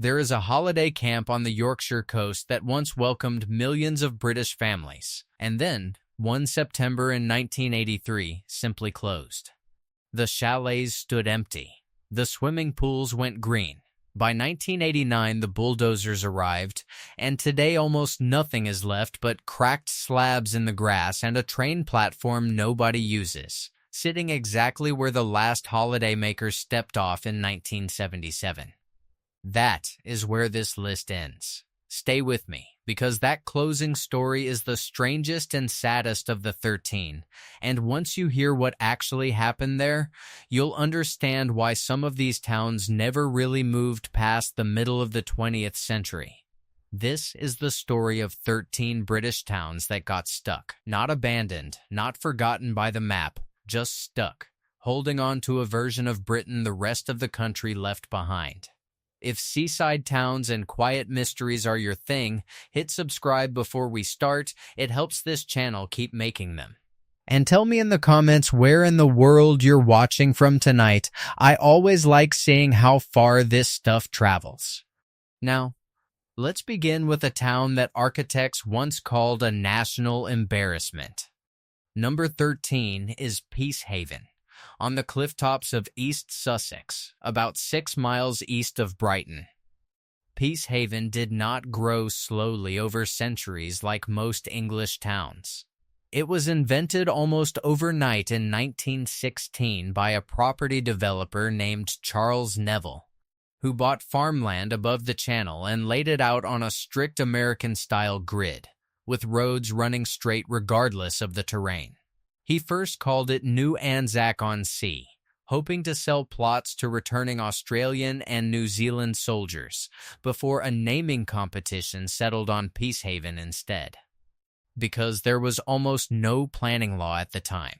There is a holiday camp on the Yorkshire coast that once welcomed millions of British families, and then, one September in 1983, simply closed. The chalets stood empty. The swimming pools went green. By 1989, the bulldozers arrived, and today almost nothing is left but cracked slabs in the grass and a train platform nobody uses, sitting exactly where the last holidaymakers stepped off in 1977. That is where this list ends. Stay with me, because that closing story is the strangest and saddest of the 13, and once you hear what actually happened there, you'll understand why some of these towns never really moved past the middle of the 20th century. This is the story of 13 British towns that got stuck, not abandoned, not forgotten by the map, just stuck, holding on to a version of Britain the rest of the country left behind. If seaside towns and quiet mysteries are your thing, hit subscribe before we start. It helps this channel keep making them. And tell me in the comments where in the world you're watching from tonight. I always like seeing how far this stuff travels. Now, let's begin with a town that architects once called a national embarrassment. Number 13 is Peacehaven, on the cliff tops of East Sussex, about 6 miles east of Brighton. Peacehaven did not grow slowly over centuries like most English towns. It was invented almost overnight in 1916 by a property developer named Charles Neville, who bought farmland above the channel and laid it out on a strict American-style grid, with roads running straight regardless of the terrain. He first called it New Anzac-on-Sea, hoping to sell plots to returning Australian and New Zealand soldiers, before a naming competition settled on Peacehaven instead. Because there was almost no planning law at the time.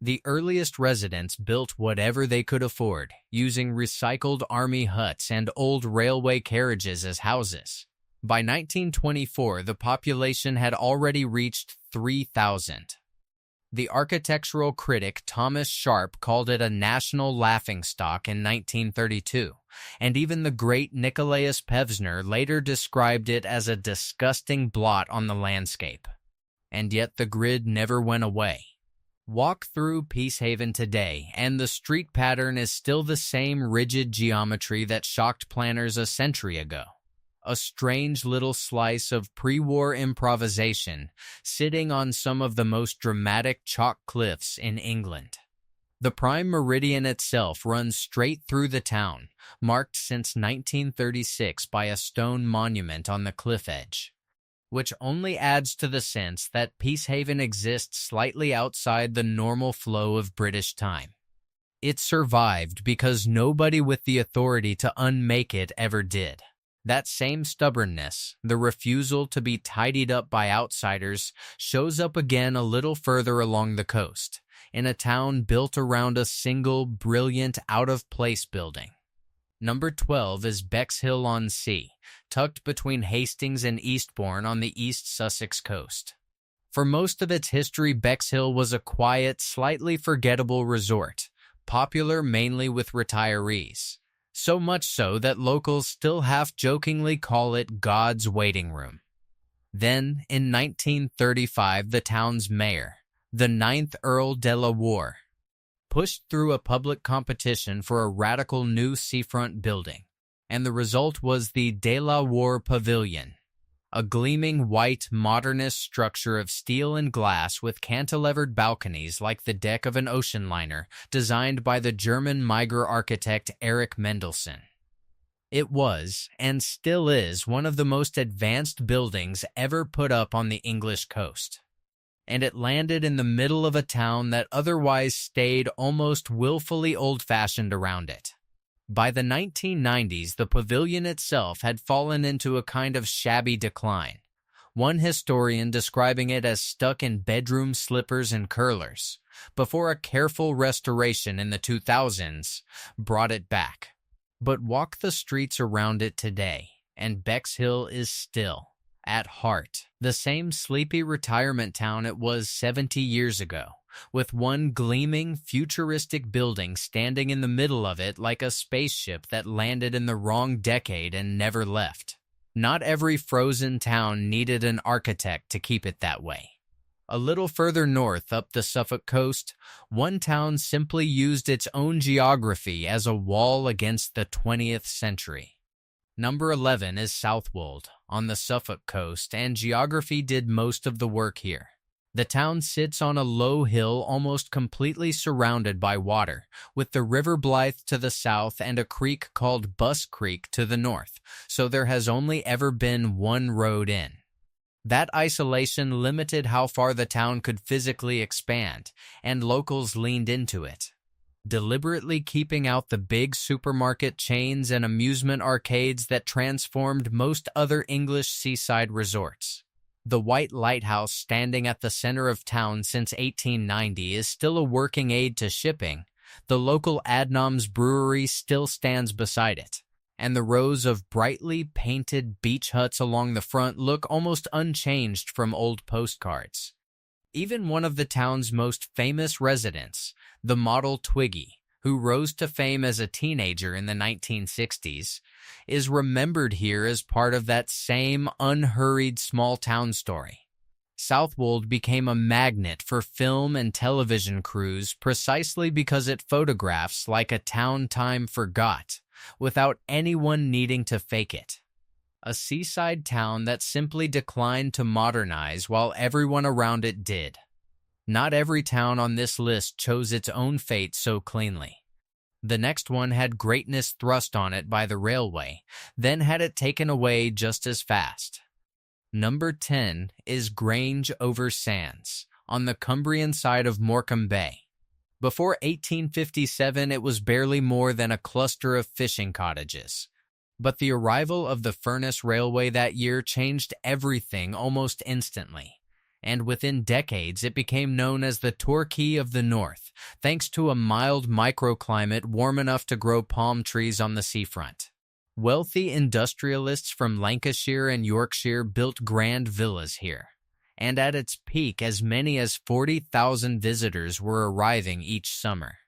The earliest residents built whatever they could afford, using recycled army huts and old railway carriages as houses. By 1924, the population had already reached 3,000. The architectural critic Thomas Sharp called it a national laughingstock in 1932, and even the great Nicolaus Pevsner later described it as a disgusting blot on the landscape. And yet the grid never went away. Walk through Peacehaven today, and the street pattern is still the same rigid geometry that shocked planners a century ago. A strange little slice of pre-war improvisation sitting on some of the most dramatic chalk cliffs in England. The prime meridian itself runs straight through the town, marked since 1936 by a stone monument on the cliff edge, which only adds to the sense that Peacehaven exists slightly outside the normal flow of British time. It survived because nobody with the authority to unmake it ever did. That same stubbornness, the refusal to be tidied up by outsiders, shows up again a little further along the coast, in a town built around a single, brilliant, out-of-place building. Number 12 is Bexhill-on-Sea, tucked between Hastings and Eastbourne on the East Sussex coast. For most of its history, Bexhill was a quiet, slightly forgettable resort, popular mainly with retirees. So much so that locals still half-jokingly call it God's waiting room. Then, in 1935, the town's mayor, the 9th Earl de la Warr, pushed through a public competition for a radical new seafront building, and the result was the De la Warr Pavilion, a gleaming white modernist structure of steel and glass with cantilevered balconies like the deck of an ocean liner, designed by the German Meiger architect Erich Mendelsohn. It was, and still is, one of the most advanced buildings ever put up on the English coast. And it landed in the middle of a town that otherwise stayed almost willfully old-fashioned around it. By the 1990s, the pavilion itself had fallen into a kind of shabby decline, one historian describing it as stuck in bedroom slippers and curlers, before a careful restoration in the 2000s brought it back. But walk the streets around it today, and Bexhill is still, At heart, the same sleepy retirement town it was 70 years ago, with one gleaming, futuristic building standing in the middle of it like a spaceship that landed in the wrong decade and never left. Not every frozen town needed an architect to keep it that way. A little further north up the Suffolk coast, one town simply used its own geography as a wall against the 20th century. Number 11 is Southwold, on the Suffolk coast, and geography did most of the work here. The town sits on a low hill almost completely surrounded by water, with the River Blythe to the south and a creek called Buss Creek to the north, so there has only ever been one road in. That isolation limited how far the town could physically expand, and locals leaned into it, deliberately keeping out the big supermarket chains and amusement arcades that transformed most other English seaside resorts. The White Lighthouse, standing at the center of town since 1890, is still a working aid to shipping. The local Adnams brewery still stands beside it, and the rows of brightly painted beach huts along the front look almost unchanged from old postcards. Even one of the town's most famous residents, the model Twiggy, who rose to fame as a teenager in the 1960s, is remembered here as part of that same unhurried small-town story. Southwold became a magnet for film and television crews precisely because it photographs like a town time forgot, without anyone needing to fake it. A seaside town that simply declined to modernize while everyone around it did. Not every town on this list chose its own fate so cleanly. The next one had greatness thrust on it by the railway, then had it taken away just as fast. Number 10 is Grange-over-Sands, on the Cumbrian side of Morecambe Bay. Before 1857, it was barely more than a cluster of fishing cottages. But the arrival of the Furness Railway that year changed everything almost instantly. And within decades, it became known as the Torquay of the North, thanks to a mild microclimate warm enough to grow palm trees on the seafront. Wealthy industrialists from Lancashire and Yorkshire built grand villas here, and at its peak, as many as 40,000 visitors were arriving each summer,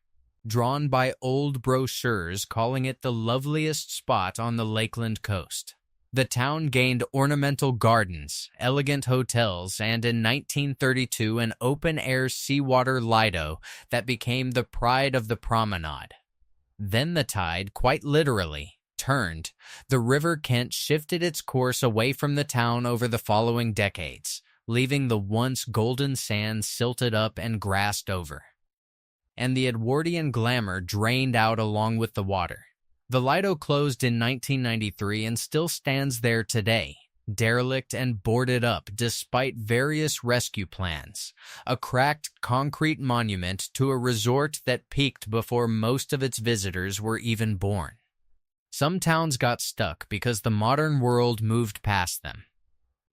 drawn by old brochures calling it the loveliest spot on the Lakeland coast. The town gained ornamental gardens, elegant hotels, and in 1932 an open-air seawater lido that became the pride of the promenade. Then the tide, quite literally, turned. The River Kent shifted its course away from the town over the following decades, leaving the once golden sands silted up and grassed over. And the Edwardian glamour drained out along with the water. The lido closed in 1993 and still stands there today, derelict and boarded up despite various rescue plans, a cracked concrete monument to a resort that peaked before most of its visitors were even born. Some towns got stuck because the modern world moved past them.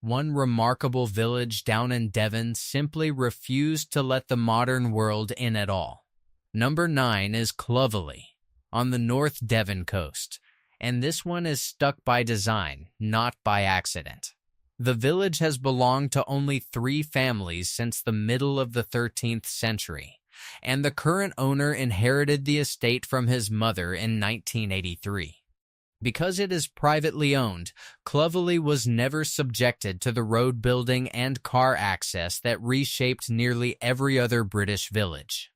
One remarkable village down in Devon simply refused to let the modern world in at all. Number 9 is Clovelly, on the North Devon coast, and this one is stuck by design, not by accident. The village has belonged to only 3 families since the middle of the 13th century, and the current owner inherited the estate from his mother in 1983. Because it is privately owned, Clovelly was never subjected to the road building and car access that reshaped nearly every other British village.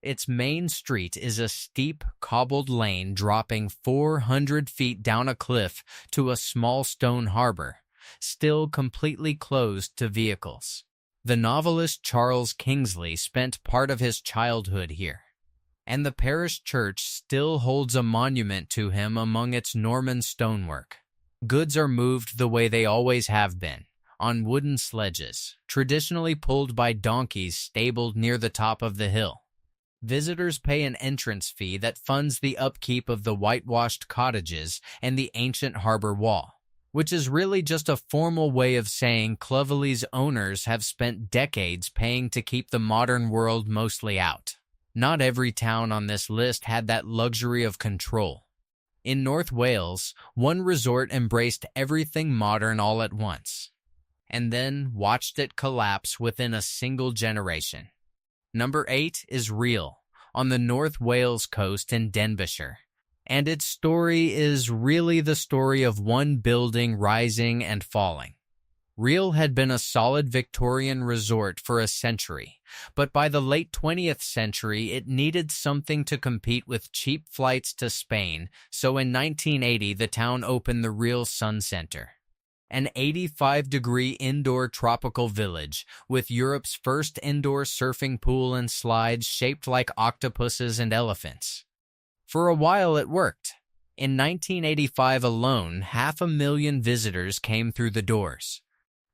Its main street is a steep, cobbled lane dropping 400 feet down a cliff to a small stone harbor, still completely closed to vehicles. The novelist Charles Kingsley spent part of his childhood here, and the parish church still holds a monument to him among its Norman stonework. Goods are moved the way they always have been, on wooden sledges, traditionally pulled by donkeys stabled near the top of the hill. Visitors pay an entrance fee that funds the upkeep of the whitewashed cottages and the ancient harbor wall, which is really just a formal way of saying Clovelly's owners have spent decades paying to keep the modern world mostly out. Not every town on this list had that luxury of control. In North Wales, one resort embraced everything modern all at once. and then watched it collapse within a single generation. Number 8 is Rhyl, on the North Wales coast in Denbighshire. And its story is really the story of one building rising and falling. Rhyl had been a solid Victorian resort for a century, but by the late 20th century it needed something to compete with cheap flights to Spain, so in 1980 the town opened the Rhyl Sun Centre. An 85-degree indoor tropical village with Europe's first indoor surfing pool and slides shaped like octopuses and elephants. For a while it worked. In 1985 alone, 500,000 visitors came through the doors.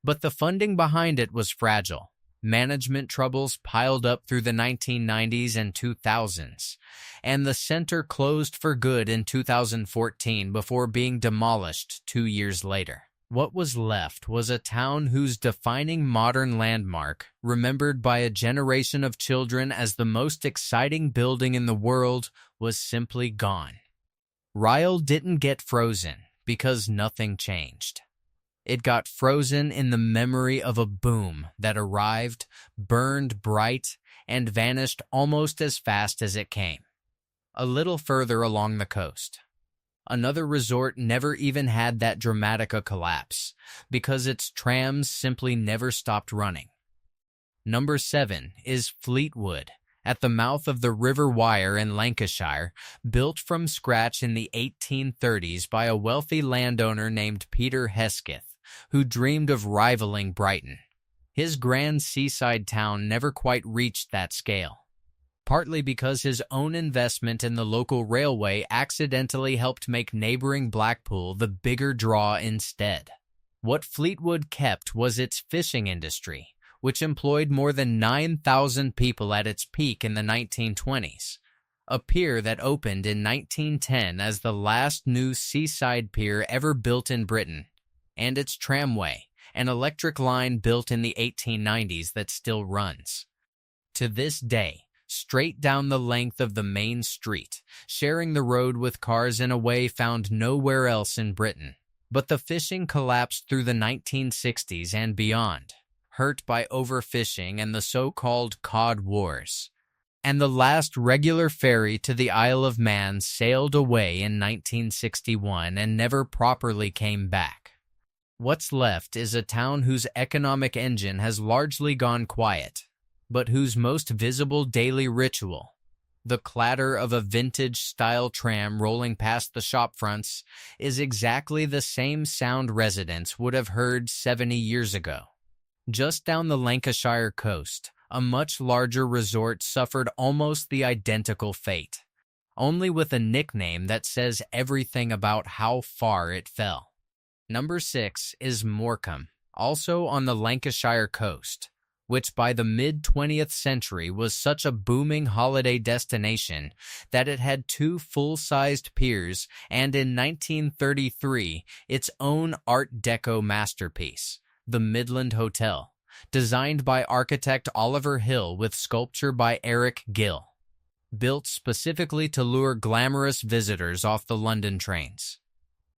But the funding behind it was fragile. Management troubles piled up through the 1990s and 2000s, and the center closed for good in 2014 before being demolished 2 years later. What was left was a town whose defining modern landmark, remembered by a generation of children as the most exciting building in the world, was simply gone. Rhyl didn't get frozen because nothing changed. It got frozen in the memory of a boom that arrived, burned bright, and vanished almost as fast as it came. A little further along the coast, another resort never even had that dramatic a collapse because its trams simply never stopped running. Number 7 is Fleetwood, at the mouth of the River Wyre in Lancashire, built from scratch in the 1830s by a wealthy landowner named Peter Hesketh, who dreamed of rivaling Brighton. His grand seaside town never quite reached that scale, partly because his own investment in the local railway accidentally helped make neighboring Blackpool the bigger draw instead. What Fleetwood kept was its fishing industry, which employed more than 9,000 people at its peak in the 1920s. A pier that opened in 1910 as the last new seaside pier ever built in Britain, and its tramway, an electric line built in the 1890s that still runs. To this day, straight down the length of the main street, sharing the road with cars in a way found nowhere else in Britain. But the fishing collapsed through the 1960s and beyond, hurt by overfishing and the so-called cod wars. And the last regular ferry to the Isle of Man sailed away in 1961 and never properly came back. What's left is a town whose economic engine has largely gone quiet, but whose most visible daily ritual, the clatter of a vintage-style tram rolling past the shopfronts, is exactly the same sound residents would have heard 70 years ago. Just down the Lancashire coast, a much larger resort suffered almost the identical fate, only with a nickname that says everything about how far it fell. Number 6 is Morecambe, also on the Lancashire coast, which by the mid-20th century was such a booming holiday destination that it had 2 full-sized piers and in 1933 its own Art Deco masterpiece, the Midland Hotel, designed by architect Oliver Hill with sculpture by Eric Gill, built specifically to lure glamorous visitors off the London trains.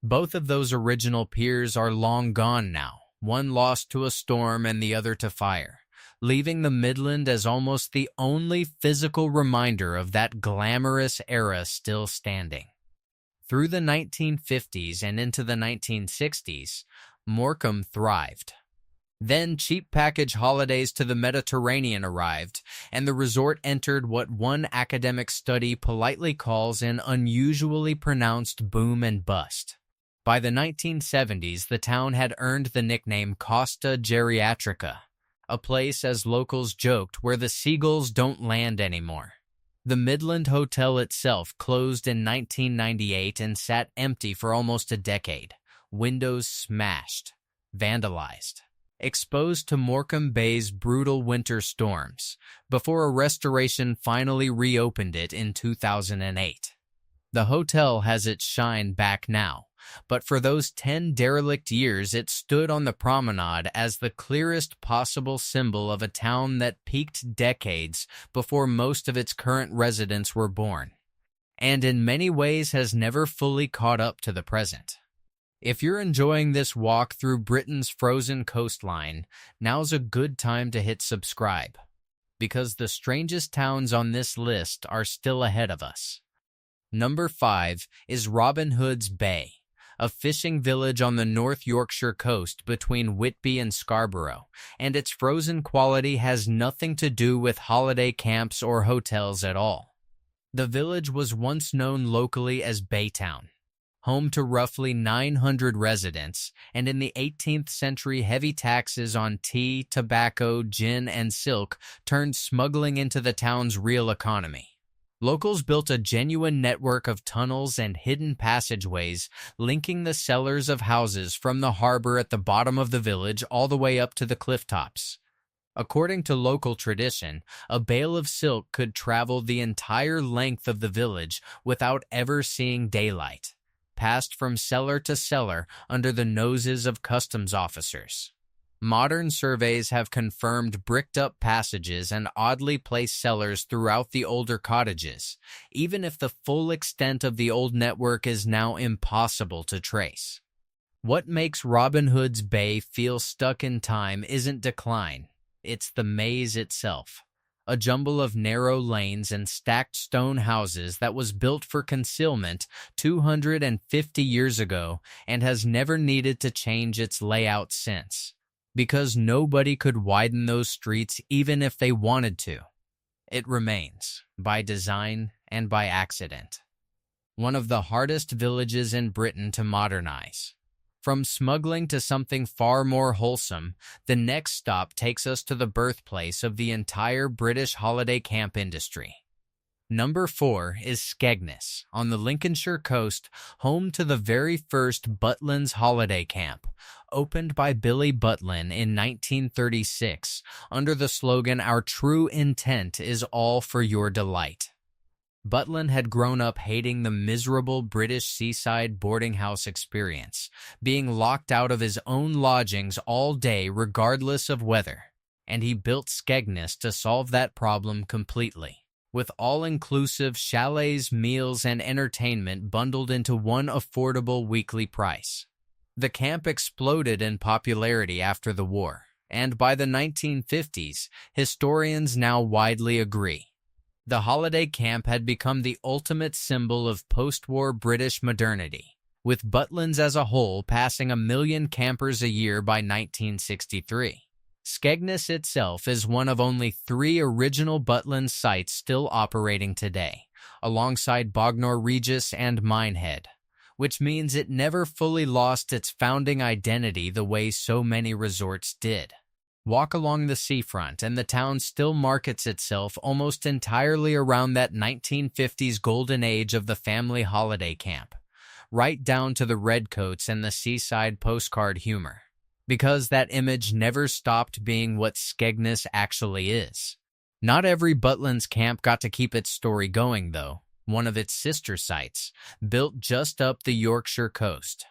Both of those original piers are long gone now, one lost to a storm and the other to fire, leaving the Midland as almost the only physical reminder of that glamorous era still standing. Through the 1950s and into the 1960s, Morecambe thrived. Then cheap package holidays to the Mediterranean arrived, and the resort entered what one academic study politely calls an unusually pronounced boom and bust. By the 1970s, the town had earned the nickname Costa Geriatrica, a place, as locals joked, where the seagulls don't land anymore. The Midland Hotel itself closed in 1998 and sat empty for almost a decade, windows smashed, vandalized, exposed to Morecambe Bay's brutal winter storms, before a restoration finally reopened it in 2008. The hotel has its shine back now, but for those 10 derelict years it stood on the promenade as the clearest possible symbol of a town that peaked decades before most of its current residents were born, and in many ways has never fully caught up to the present. If you're enjoying this walk through Britain's frozen coastline, now's a good time to hit subscribe, because the strangest towns on this list are still ahead of us. Number 5 is Robin Hood's Bay, a fishing village on the North Yorkshire coast between Whitby and Scarborough, and its frozen quality has nothing to do with holiday camps or hotels at all. The village was once known locally as Baytown, home to roughly 900 residents, and in the 18th century heavy taxes on tea, tobacco, gin, and silk turned smuggling into the town's real economy. Locals built a genuine network of tunnels and hidden passageways linking the cellars of houses from the harbor at the bottom of the village all the way up to the cliff tops. According to local tradition, a bale of silk could travel the entire length of the village without ever seeing daylight, passed from cellar to cellar under the noses of customs officers. Modern surveys have confirmed bricked-up passages and oddly placed cellars throughout the older cottages, even if the full extent of the old network is now impossible to trace. What makes Robin Hood's Bay feel stuck in time isn't decline, it's the maze itself. A jumble of narrow lanes and stacked stone houses that was built for concealment 250 years ago and has never needed to change its layout since, because nobody could widen those streets even if they wanted to. It remains, by design and by accident, one of the hardest villages in Britain to modernize. From smuggling to something far more wholesome, the next stop takes us to the birthplace of the entire British holiday camp industry. Number 4 is Skegness, on the Lincolnshire coast, home to the very first Butlins holiday camp, opened by Billy Butlin in 1936 under the slogan, "Our true intent is all for your delight." Butlin had grown up hating the miserable British seaside boarding house experience, being locked out of his own lodgings all day regardless of weather, and he built Skegness to solve that problem completely, with all-inclusive chalets, meals, and entertainment bundled into one affordable weekly price. The camp exploded in popularity after the war, and by the 1950s, historians now widely agree, the holiday camp had become the ultimate symbol of post-war British modernity, with Butlins as a whole passing 1 million campers a year by 1963. Skegness itself is one of only 3 original Butlins sites still operating today, alongside Bognor Regis and Minehead, which means it never fully lost its founding identity the way so many resorts did. Walk along the seafront and the town still markets itself almost entirely around that 1950s golden age of the family holiday camp, right down to the redcoats and the seaside postcard humor, because that image never stopped being what Skegness actually is. Not every Butlins camp got to keep its story going, though. One of its sister sites, built just up the Yorkshire coast,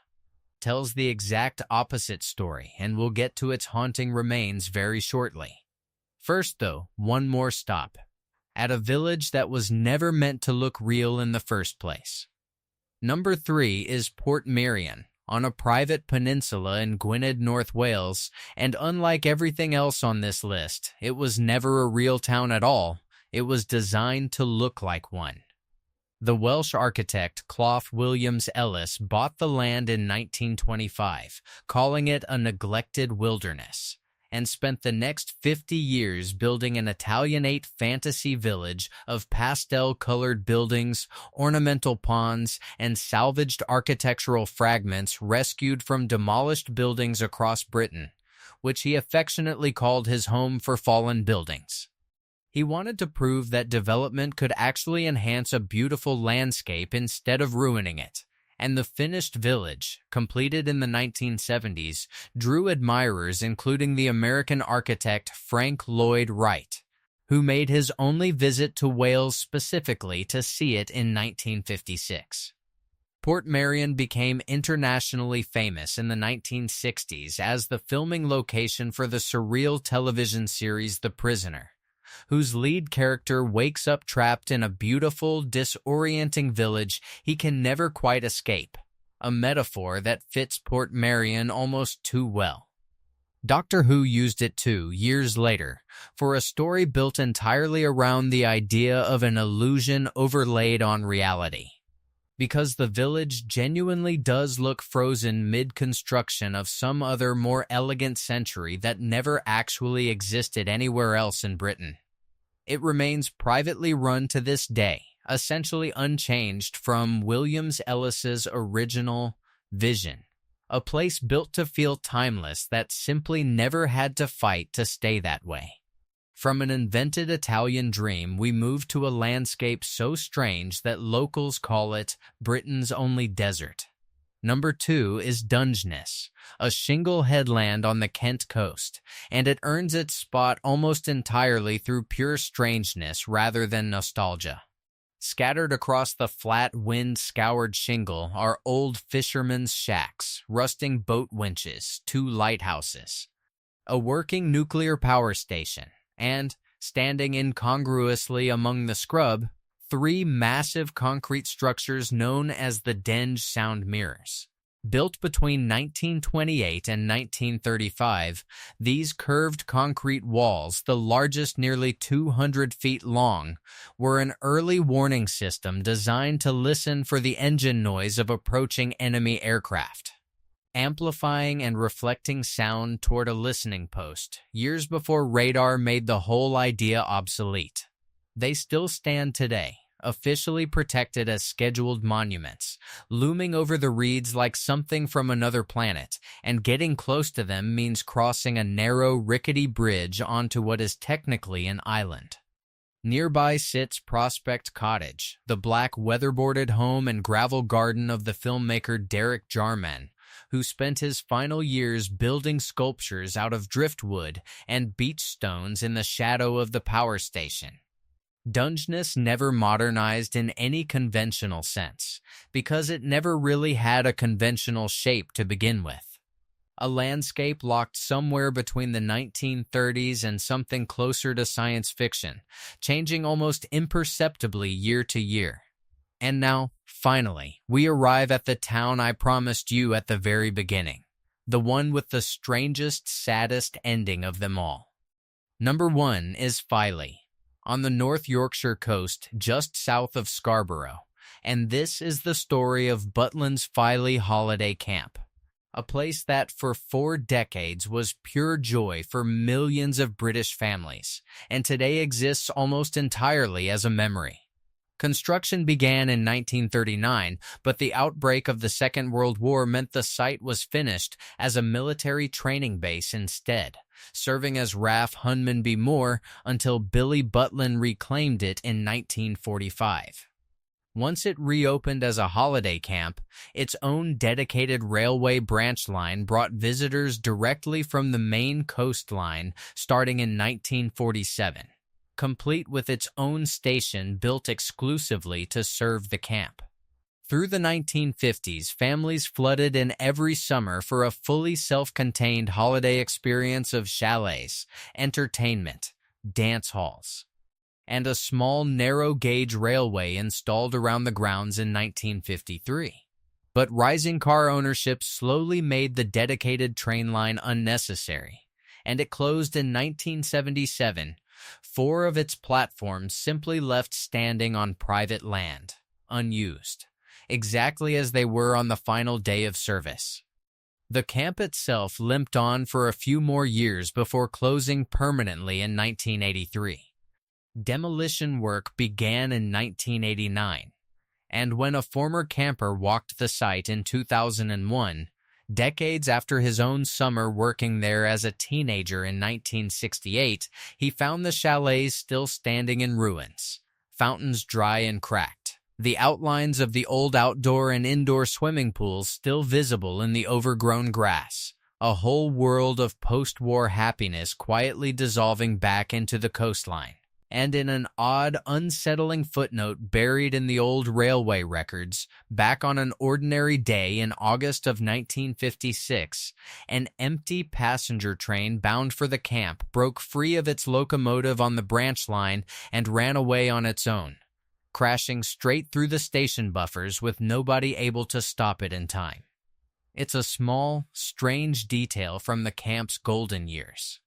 tells the exact opposite story, and we'll get to its haunting remains very shortly. First, though, one more stop, at a village that was never meant to look real in the first place. Number 3 is Portmeirion, on a private peninsula in Gwynedd, North Wales, and unlike everything else on this list, it was never a real town at all. It was designed to look like one. The Welsh architect Clough Williams Ellis bought the land in 1925, calling it a neglected wilderness, and spent the next 50 years building an Italianate fantasy village of pastel-colored buildings, ornamental ponds, and salvaged architectural fragments rescued from demolished buildings across Britain, which he affectionately called his home for fallen buildings. He wanted to prove that development could actually enhance a beautiful landscape instead of ruining it, and the finished village, completed in the 1970s, drew admirers including the American architect Frank Lloyd Wright, who made his only visit to Wales specifically to see it in 1956. Portmeirion became internationally famous in the 1960s as the filming location for the surreal television series The Prisoner, whose lead character wakes up trapped in a beautiful, disorienting village he can never quite escape, a metaphor that fits Portmeirion almost too well. Doctor Who used it too, years later, for a story built entirely around the idea of an illusion overlaid on reality. Because the village genuinely does look frozen mid-construction of some other more elegant century that never actually existed anywhere else in Britain. It remains privately run to this day, essentially unchanged from William Ellis's original vision. A place built to feel timeless that simply never had to fight to stay that way. From an invented Italian dream, we moved to a landscape so strange that locals call it Britain's only desert. Number 2 is Dungeness, a shingle headland on the Kent coast, and it earns its spot almost entirely through pure strangeness rather than nostalgia. Scattered across the flat, wind-scoured shingle are old fishermen's shacks, rusting boat winches, 2 lighthouses, a working nuclear power station, and, standing incongruously among the scrub, 3 massive concrete structures known as the Denge Sound Mirrors. Built between 1928 and 1935, these curved concrete walls, the largest nearly 200 feet long, were an early warning system designed to listen for the engine noise of approaching enemy aircraft, amplifying and reflecting sound toward a listening post, years before radar made the whole idea obsolete. They still stand today, officially protected as scheduled monuments, looming over the reeds like something from another planet, and getting close to them means crossing a narrow, rickety bridge onto what is technically an island. Nearby sits Prospect Cottage, the black weatherboarded home and gravel garden of the filmmaker Derek Jarman, who spent his final years building sculptures out of driftwood and beach stones in the shadow of the power station. Dungeness never modernized in any conventional sense, because it never really had a conventional shape to begin with. A landscape locked somewhere between the 1930s and something closer to science fiction, changing almost imperceptibly year to year. And now, finally, we arrive at the town I promised you at the very beginning, the one with the strangest, saddest ending of them all. Number 1 is Filey, on the North Yorkshire coast just south of Scarborough, and this is the story of Butland's Filey Holiday Camp, a place that for 4 decades was pure joy for millions of British families, and today exists almost entirely as a memory. Construction began in 1939, but the outbreak of the Second World War meant the site was finished as a military training base instead, serving as RAF Hunmanby Moor until Billy Butland reclaimed it in 1945. Once it reopened as a holiday camp, its own dedicated railway branch line brought visitors directly from the main coastline starting in 1947. Complete with its own station built exclusively to serve the camp. Through the 1950s, families flooded in every summer for a fully self-contained holiday experience of chalets, entertainment, dance halls, and a small narrow-gauge railway installed around the grounds in 1953. But rising car ownership slowly made the dedicated train line unnecessary, and it closed in 1977. 4 of its platforms simply left standing on private land, unused, exactly as they were on the final day of service. The camp itself limped on for a few more years before closing permanently in 1983. Demolition work began in 1989, and when a former camper walked the site in 2001, decades after his own summer working there as a teenager in 1968, he found the chalets still standing in ruins, fountains dry and cracked, the outlines of the old outdoor and indoor swimming pools still visible in the overgrown grass, a whole world of post-war happiness quietly dissolving back into the coastline. And in an odd, unsettling footnote buried in the old railway records, back on an ordinary day in August of 1956, an empty passenger train bound for the camp broke free of its locomotive on the branch line and ran away on its own. crashing straight through the station buffers with nobody able to stop it in time. It's a small, strange detail from the camp's golden years,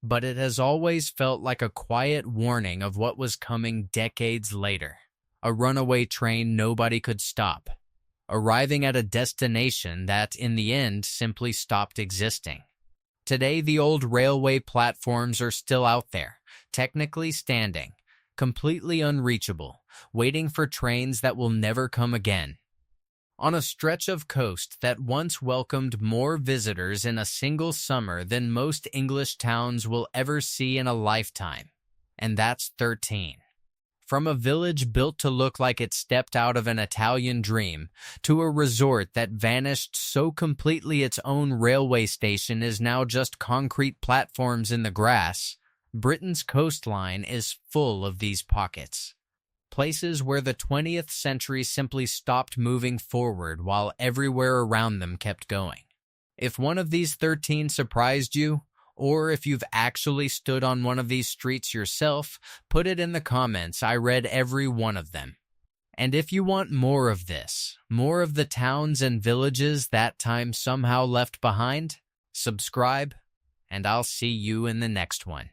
but it has always felt like a quiet warning of what was coming decades later. A runaway train nobody could stop, arriving at a destination that, in the end, simply stopped existing. Today, the old railway platforms are still out there, technically standing, completely unreachable, waiting for trains that will never come again. On a stretch of coast that once welcomed more visitors in a single summer than most English towns will ever see in a lifetime. And that's 13. From a village built to look like it stepped out of an Italian dream, to a resort that vanished so completely its own railway station is now just concrete platforms in the grass, Britain's coastline is full of these pockets. Places where the 20th century simply stopped moving forward while everywhere around them kept going. If one of these 13 surprised you, or if you've actually stood on one of these streets yourself, put it in the comments. I read every one of them. And if you want more of this, more of the towns and villages that time somehow left behind, subscribe, and I'll see you in the next one.